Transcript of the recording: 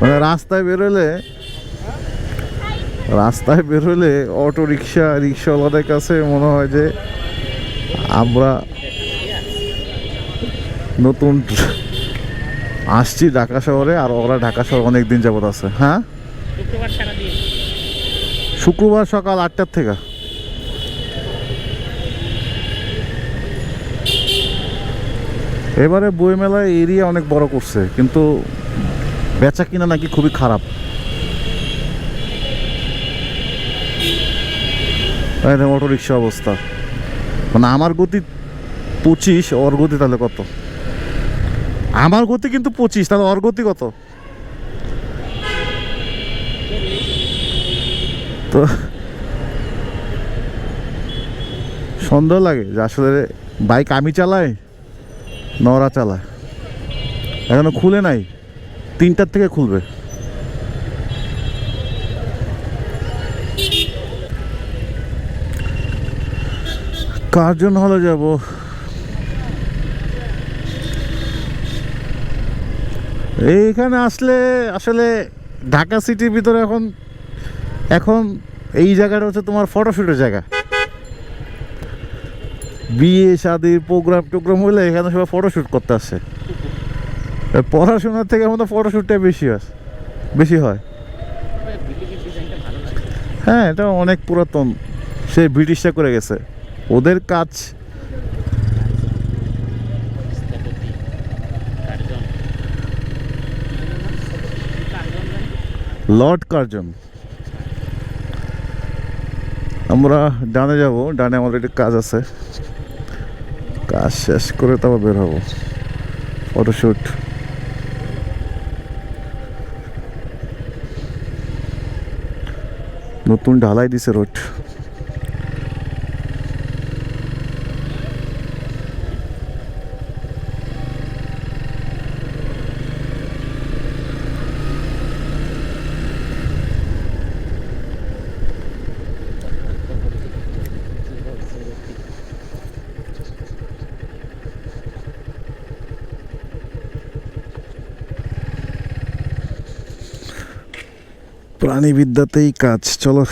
মানে রাস্তায় বেরোলে অটো রিক্সাওয়ালাদের কাছে মনে হয় যে আমরা নতুন আসছি ঢাকা শহরে, আর ওরা ঢাকা শহর অনেক দিন যাবত আছে। হ্যাঁ, শুক্রবার সকাল 8টার থেকে। এবারে বইমেলায় এরিয়া অনেক বড় করছে, কিন্তু বেচা কিনা নাকি খুবই খারাপ। অটো রিক্সা অবস্থা, মানে আমার গতি 25, ওর গতি তাহলে কত? আমার গতি কিন্তু 25, তাহলে ওর গতি কত? তো সন্দেহ লাগে যে আসলে বাইক আমি চালাই না ওরা চালায়। এখনো খুলে নাই, 3টার থেকে খুলবে। কার জন্য হলে যাব? এইখানে আসলে আসলে ঢাকা সিটির ভিতরে এখন এই জায়গাটা হচ্ছে তোমার ফটোশুটের জায়গা। বিয়ে শাদির প্রোগ্রাম হলে এখানে সবাই ফটোশুট করতে আসে। পড়াশোনার থেকে আমাদের ফটোশুটটাই বেশি হয়। হ্যাঁ, এটা অনেক পুরাতন, সে ব্রিটিশরা করে গেছে, ওদের কাজ। Lord Curzon. আমরা ডানে যাব, ডানে আমাদের একটু কাজ আছে, কাজ শেষ করে তারপর বের হবো ফটোশুট। নতুন ঢালাই দিছে রোড। প্রাণীবিদ্যাতেই কাজ, চলো